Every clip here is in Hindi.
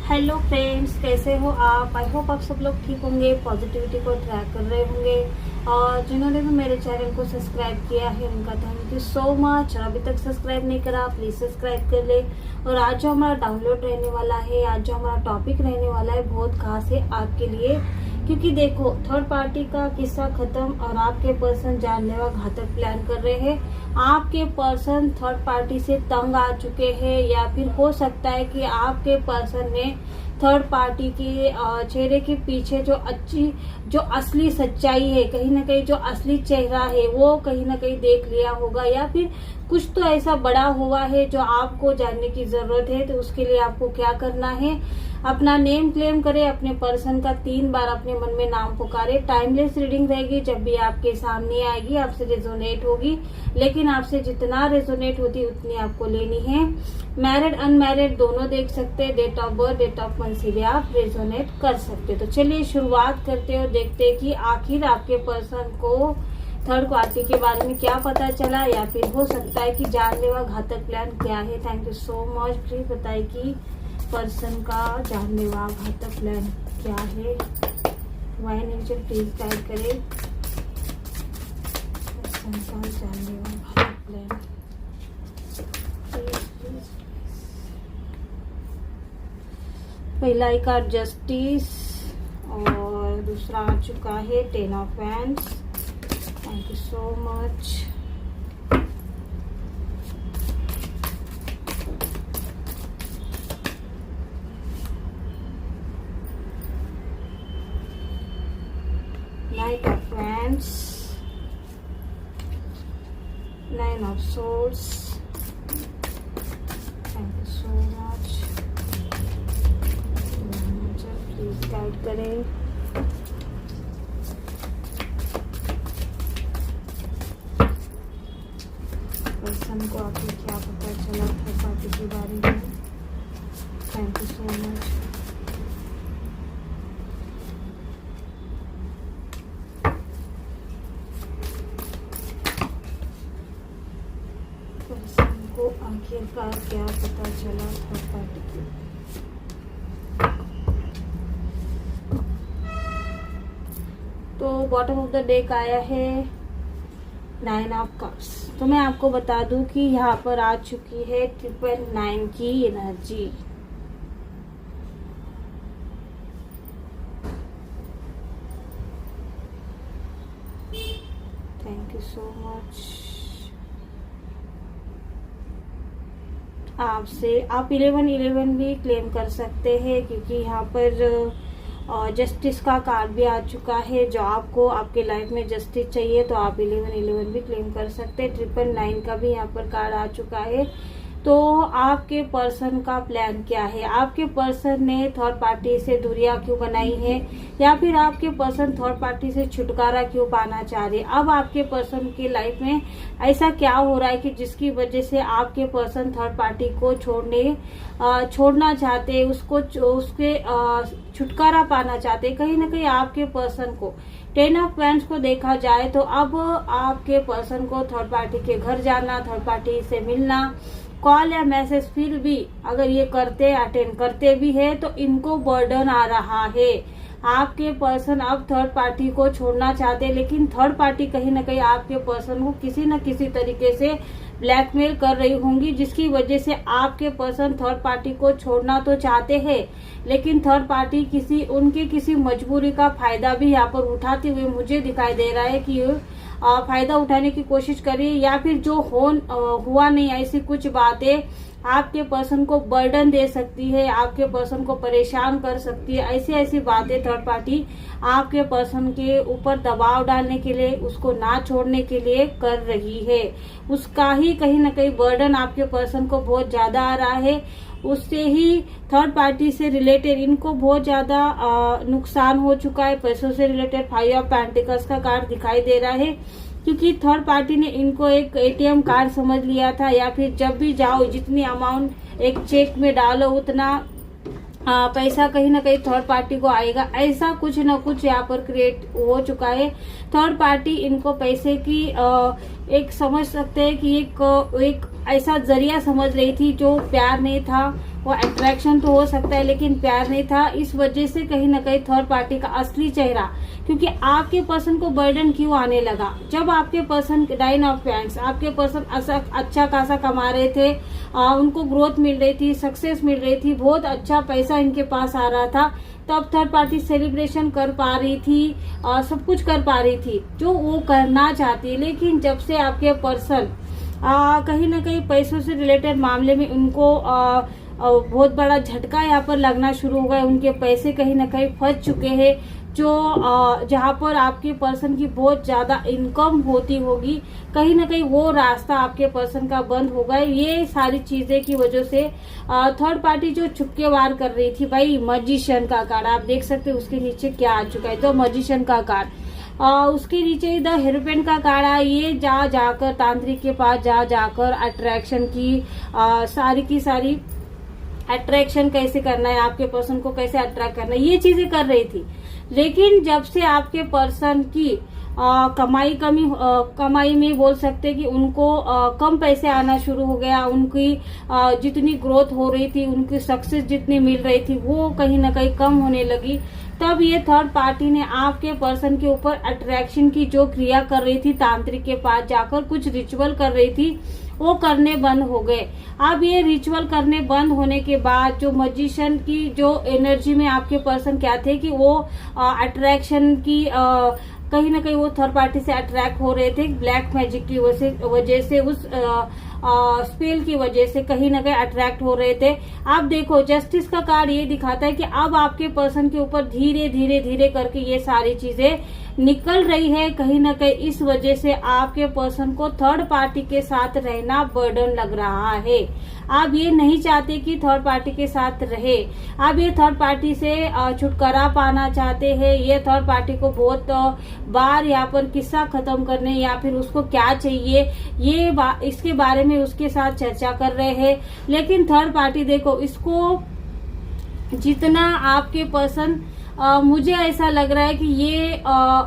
हेलो फ्रेंड्स, कैसे हो आप? आई होप आप सब लोग ठीक होंगे, पॉजिटिविटी को ट्रैक कर रहे होंगे। और जिन्होंने भी मेरे चैनल को सब्सक्राइब किया है उनका थैंक यू सो मच। और अभी तक सब्सक्राइब नहीं करा प्लीज़ सब्सक्राइब कर ले। और आज जो हमारा डाउनलोड रहने वाला है, आज जो हमारा टॉपिक रहने वाला है बहुत खास है आपके लिए। क्योंकि देखो, थर्ड पार्टी का किस्सा खत्म और आपके पर्सन जानलेवा घातक प्लान कर रहे हैं। आपके पर्सन थर्ड पार्टी से तंग आ चुके हैं, या फिर हो सकता है कि आपके पर्सन ने थर्ड पार्टी के चेहरे के पीछे जो असली सच्चाई है, कहीं ना कहीं जो असली चेहरा है वो कहीं ना कहीं देख लिया होगा, या फिर कुछ तो ऐसा बड़ा हुआ है जो आपको जानने की जरूरत है। तो उसके लिए आपको क्या करना है, अपना नेम क्लेम करे, अपने पर्सन का 3 बार अपने मन में नाम पुकारे। टाइमलेस रीडिंग रहेगी, जब भी आपके सामने आएगी आपसे रेजोनेट होगी, लेकिन आपसे जितना रेजोनेट होती उतनी आपको लेनी है। मैरिड अनमैरिड दोनों देख सकते हैं, date of birth date of month से भी आप रेजोनेट कर सकते। तो चलिए शुरुआत करते हो, देखते हैं कि आखिर आपके पर्सन को थर्ड पार्टी के बारे में क्या पता चला, या फिर हो सकता है कि जानलेवा घातक प्लान क्या है। Thank you so much. Please बताइए कि पर्सन का जानलेवा घातक प्लान क्या है। वाइन एंजल प्लीज गाइड करे पर्सन का जानलेवा घातक प्लान। पहला एक कार्ड जस्टिस और दूसरा आ चुका है 10 of wands. Thank you so much. Knight of Wands, 9 of Swords. Thank you so much. Please guide करें। पर्सन को आखिर क्या पता चला थर्ड पार्टी के बारे में। Thank you so much. Person को आखिरकार क्या पता चला थर्ड पार्टी के। तो बॉटम ऑफ द डेक आया है 9 ऑफ कप्स। तो मैं आपको बता दूं कि यहाँ पर आ चुकी है 999 की energy. Thank you so much. आप 1111 भी क्लेम कर सकते हैं, क्योंकि यहाँ पर जस्टिस का कार्ड भी आ चुका है। जो आपको आपके लाइफ में जस्टिस चाहिए तो आप 1111 भी क्लेम कर सकते हैं। 999 का भी यहाँ पर कार्ड आ चुका है। तो आपके पर्सन का प्लान क्या है? आपके पर्सन ने थर्ड पार्टी से दूरियां क्यों बनाई है, या फिर आपके पर्सन थर्ड पार्टी से छुटकारा क्यों पाना चाह रहे? अब आपके पर्सन की लाइफ में ऐसा क्या हो रहा है कि जिसकी वजह से आपके पर्सन थर्ड पार्टी को छोड़ना चाहते, उसके छुटकारा पाना चाहते। कहीं ना कहीं आपके पर्सन को 10 ऑफ वैंड्स को देखा जाए तो अब आपके पर्सन को थर्ड पार्टी के घर जाना, थर्ड पार्टी से मिलना, कॉल या मैसेज फिर भी अगर ये अटेंड करते भी है तो इनको बर्डन आ रहा है। आपके पर्सन अब थर्ड पार्टी को छोड़ना चाहते, लेकिन थर्ड पार्टी कहीं ना कहीं आपके पर्सन को किसी न किसी तरीके से ब्लैकमेल कर रही होंगी, जिसकी वजह से आपके पर्सन थर्ड पार्टी को छोड़ना तो चाहते हैं, लेकिन थर्ड पार्टी उनके किसी मजबूरी का फायदा भी यहाँ पर उठाते हुए मुझे दिखाई दे रहा है कि फायदा उठाने की कोशिश करिए, या फिर जो हुआ नहीं ऐसी कुछ बातें आपके पर्सन को बर्डन दे सकती है, आपके पर्सन को परेशान कर सकती है। ऐसी बातें थर्ड पार्टी आपके पर्सन के ऊपर दबाव डालने के लिए, उसको ना छोड़ने के लिए कर रही है। उसका ही कहीं ना कहीं बर्डन आपके पर्सन को बहुत ज्यादा आ रहा है। उससे ही थर्ड पार्टी से रिलेटेड इनको बहुत ज्यादा नुकसान हो चुका है। पैसों से रिलेटेड 5 ऑफ पेंटिकल्स का कार्ड दिखाई दे रहा है, क्योंकि थर्ड पार्टी ने इनको एक एटीएम कार्ड समझ लिया था, या फिर जब भी जाओ जितनी अमाउंट एक चेक में डालो उतना पैसा कहीं ना कहीं थर्ड पार्टी को आएगा। ऐसा कुछ ना कुछ यहाँ पर क्रिएट हो चुका है। थर्ड पार्टी इनको पैसे की एक समझ सकते हैं कि एक ऐसा जरिया समझ रही थी जो प्यार नहीं था। वो अट्रैक्शन तो हो सकता है लेकिन प्यार नहीं था। इस वजह से कहीं ना कहीं थर्ड पार्टी का असली चेहरा, क्योंकि आपके पर्सन को बर्डन क्यों आने लगा, जब आपके पर्सन 9 ऑफ पैंट्स, आपके पर्सन अच्छा खासा कमा रहे थे, उनको ग्रोथ मिल रही थी, सक्सेस मिल रही थी, बहुत अच्छा पैसा इनके पास आ रहा था, तब थर्ड पार्टी सेलिब्रेशन कर पा रही थी, सब कुछ कर पा रही थी जो वो करना चाहती है। लेकिन जब से आपके पर्सन कहीं ना कहीं पैसों से रिलेटेड मामले में उनको बहुत बड़ा झटका यहाँ पर लगना शुरू हो गया, उनके पैसे कहीं ना कहीं फंस चुके हैं, जो जहाँ पर आपके पर्सन की बहुत ज्यादा इनकम होती होगी, कहीं ना कहीं वो रास्ता आपके पर्सन का बंद हो गया। ये सारी चीजें की वजह से थर्ड पार्टी जो चुपके वार कर रही थी, भाई मजिशियन का कार्ड आप देख सकते हैं, उसके नीचे क्या आ चुका है, तो मजिशियन का कार्ड, उसके नीचे द हेरोपेंट का कार्ड है। ये जाकर तांत्रिक के पास जाकर अट्रैक्शन की सारी अट्रैक्शन कैसे करना है, आपके पर्सन को कैसे अट्रैक्ट करना है, ये चीजें कर रही थी। लेकिन जब से आपके पर्सन की कमाई में बोल सकते कि उनको कम पैसे आना शुरू हो गया, उनकी जितनी ग्रोथ हो रही थी, उनकी सक्सेस जितनी मिल रही थी वो कहीं ना कहीं कम होने लगी, तब ये थर्ड पार्टी ने आपके पर्सन के ऊपर अट्रैक्शन की जो क्रिया कर रही थी, तांत्रिक के पास जाकर कुछ रिचुअल कर रही थी, वो करने बंद हो गए। अब ये रिचुअल करने बंद होने के बाद जो मजिशियन की जो एनर्जी में आपके पर्सन क्या थे कि वो अट्रैक्शन की कहीं ना कहीं वो थर्ड पार्टी से अट्रैक्ट हो रहे थे, ब्लैक मैजिक की वजह से उस स्पेल की वजह से कहीं ना कहीं अट्रैक्ट हो रहे थे। आप देखो जस्टिस का कार्ड ये दिखाता है कि अब आपके पर्सन के ऊपर धीरे धीरे करके ये सारी चीजें निकल रही है, कहीं ना कहीं इस वजह से आपके पर्सन को थर्ड पार्टी के साथ रहना बर्डन लग रहा है। आप ये नहीं चाहते कि थर्ड पार्टी के साथ रहे, आप ये थर्ड पार्टी से छुटकारा पाना चाहते हैं। ये थर्ड पार्टी को बहुत बार यहाँ पर किस्सा खत्म करने या फिर उसको क्या चाहिए ये इसके बारे में उसके साथ चर्चा कर रहे हैं। लेकिन थर्ड पार्टी देखो इसको जितना आपके पर्सन मुझे ऐसा लग रहा है कि ये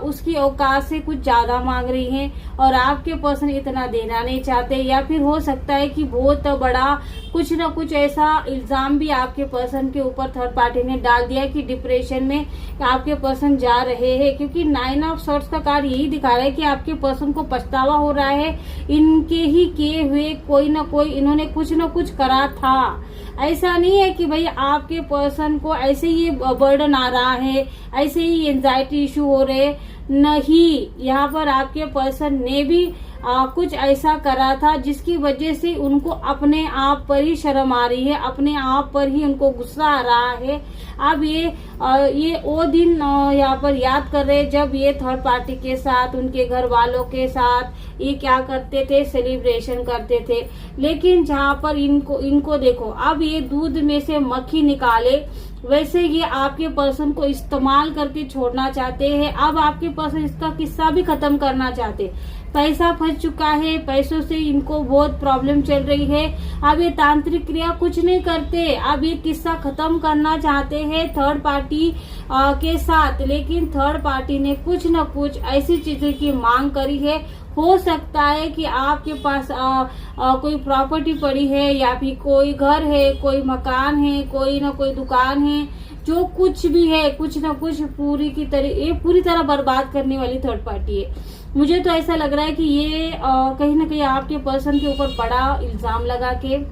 उसकी औकात से कुछ ज्यादा मांग रही हैं और आपके पर्सन इतना देना नहीं चाहते, या फिर हो सकता है कि बहुत बड़ा कुछ ना कुछ ऐसा इल्जाम भी आपके पर्सन के ऊपर थर्ड पार्टी ने डाल दिया कि डिप्रेशन में आपके पर्सन जा रहे हैं, क्योंकि 9 ऑफ सॉर्ड्स का कार्ड यही दिखा रहा है कि आपके पर्सन को पछतावा हो रहा है, इनके ही किए हुए कोई ना कोई इन्होंने कुछ ना कुछ करा था। ऐसा नहीं है कि भाई आपके पर्सन को ऐसे ही बर्डन आ रहा है, ऐसे ही एंजाइटी इशू हो रहे, नहीं, यहाँ पर आपके पर्सन ने भी कुछ ऐसा करा था जिसकी वजह से उनको अपने आप पर ही शर्म आ रही है, अपने आप पर ही उनको गुस्सा आ रहा है। अब ये वो दिन यहाँ पर याद कर रहे जब ये थर्ड पार्टी के साथ उनके घर वालों के साथ ये क्या करते थे, सेलिब्रेशन करते थे। लेकिन जहाँ पर इनको देखो अब ये दूध में से मक्खी निकाले वैसे ये आपके पर्सन को इस्तेमाल करके छोड़ना चाहते हैं। अब आपके पर्सन इसका किस्सा भी खत्म करना चाहते, पैसा फंस चुका है, पैसों से इनको बहुत प्रॉब्लम चल रही है। अब ये तांत्रिक क्रिया कुछ नहीं करते, अब ये किस्सा खत्म करना चाहते हैं थर्ड पार्टी के साथ। लेकिन थर्ड पार्टी ने कुछ न कुछ ऐसी चीजें की मांग करी है। हो सकता है कि आपके पास कोई प्रॉपर्टी पड़ी है, या फिर कोई घर है, कोई मकान है, कोई ना कोई दुकान है, जो कुछ भी है, कुछ ना कुछ पूरी तरह बर्बाद करने वाली थर्ड पार्टी है। मुझे तो ऐसा लग रहा है कि ये कहीं ना कहीं आपके पर्सन के ऊपर बड़ा इल्जाम लगा के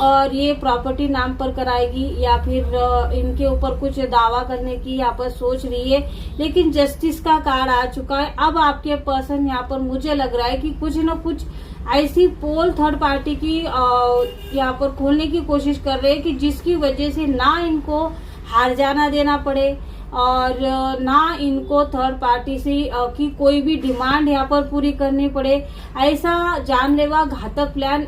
और ये प्रॉपर्टी नाम पर कराएगी, या फिर इनके ऊपर कुछ दावा करने की यहाँ पर सोच रही है। लेकिन जस्टिस का कार्ड आ चुका है। अब आपके पर्सन यहाँ पर मुझे लग रहा है कि कुछ न कुछ ऐसी पोल थर्ड पार्टी की यहाँ पर खोलने की कोशिश कर रहे हैं कि जिसकी वजह से ना इनको हार जाना देना पड़े और ना इनको थर्ड पार्टी से की कोई भी डिमांड यहाँ पर पूरी करनी पड़े। ऐसा जानलेवा घातक प्लान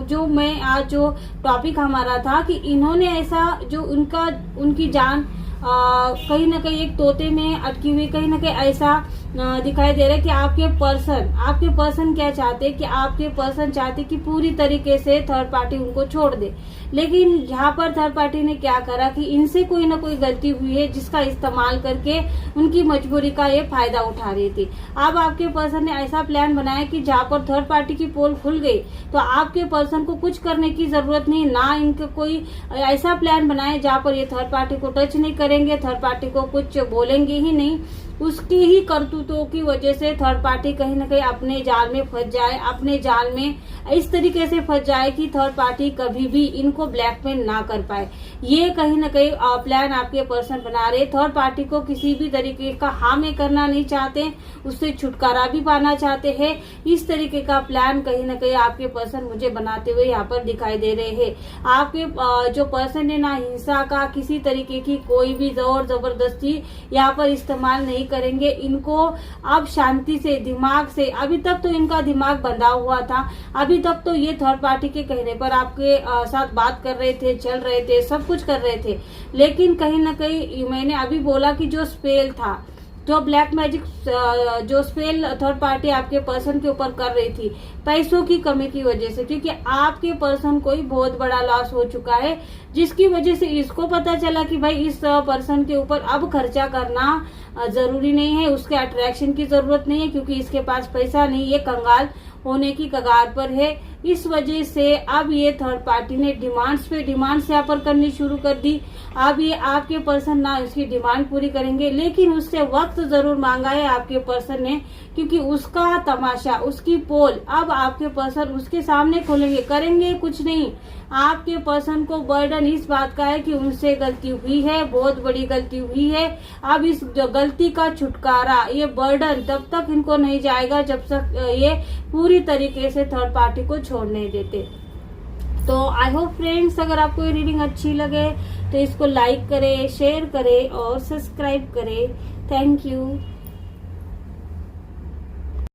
जो मैं आज जो टॉपिक हमारा था कि इन्होंने ऐसा जो उनकी जान कहीं ना कहीं एक तोते में अटकी हुई, कहीं ना कहीं ऐसा दिखाई दे रहा है कि आपके पर्सन क्या चाहते हैं कि आपके पर्सन चाहते कि पूरी तरीके से थर्ड पार्टी उनको छोड़ दे। लेकिन यहाँ पर थर्ड पार्टी ने क्या करा कि इनसे कोई ना कोई गलती हुई है जिसका इस्तेमाल करके उनकी मजबूरी का ये फायदा उठा रही थी। अब आपके पर्सन ने ऐसा प्लान बनाया कि जहाँ पर थर्ड पार्टी की पोल खुल गई तो आपके पर्सन को कुछ करने की जरूरत नहीं, ना इनका कोई ऐसा प्लान बनाए जहाँ पर ये थर्ड पार्टी को टच नहीं करेंगे, थर्ड पार्टी को कुछ बोलेंगे ही नहीं। उसकी ही करतूतों की वजह से थर्ड पार्टी कहीं ना कहीं अपने जाल में फंस जाए, अपने जाल में इस तरीके से फंस जाए कि थर्ड पार्टी कभी भी इनको ब्लैकमेल ना कर पाए। ये कहीं ना कहीं प्लान आपके पर्सन बना रहे। थर्ड पार्टी को किसी भी तरीके का हार्म करना नहीं चाहते, उससे छुटकारा भी पाना चाहते हैं। इस तरीके का प्लान कहीं ना कहीं आपके पर्सन मुझे बनाते हुए यहाँ पर दिखाई दे रहे हैं। आपके जो पर्सन है ना, हिंसा का किसी तरीके की कोई भी जोर जबरदस्ती यहाँ पर इस्तेमाल नहीं करेंगे। इनको अब शांति से, दिमाग से, अभी तक तो इनका दिमाग बंधा हुआ था, अभी तक तो ये थर्ड पार्टी के कहने पर आपके साथ बात कर रहे थे, चल रहे थे, सब कुछ कर रहे थे। लेकिन कहीं ना कहीं मैंने अभी बोला कि जो स्पेल था, जो ब्लैक मैजिक, जो स्पेल थर्ड पार्टी आपके पर्सन के ऊपर कर रही थी पैसों की कमी की वजह से, क्योंकि आपके पर्सन को ही बहुत बड़ा लॉस हो चुका है, जिसकी वजह से इसको पता चला कि भाई इस पर्सन के ऊपर अब खर्चा करना जरूरी नहीं है, उसके अट्रैक्शन की जरूरत नहीं है, क्योंकि इसके पास पैसा नहीं, ये कंगाल होने की कगार पर है। इस वजह से अब ये थर्ड पार्टी ने डिमांड्स पे डिमांड्स यहाँ पर करनी शुरू कर दी। अब ये आपके पर्सन ना उसकी डिमांड पूरी करेंगे, लेकिन उससे वक्त जरूर मांगा है आपके पर्सन ने, क्योंकि उसका तमाशा, उसकी पोल अब आपके पर्सन उसके सामने खोलेंगे। करेंगे कुछ नहीं, आपके पर्सन को बर्डन इस बात का है कि उनसे गलती हुई है, बहुत बड़ी गलती हुई है। अब इस गलती का छुटकारा, ये बर्डन तब तक इनको नहीं जाएगा जब तक ये पूरी तरीके से थर्ड पार्टी को छोड़ नहीं देते। तो आई होप फ्रेंड्स, अगर आपको ये रीडिंग अच्छी लगे तो इसको लाइक करें, शेयर करें और सब्सक्राइब करें। Thank you.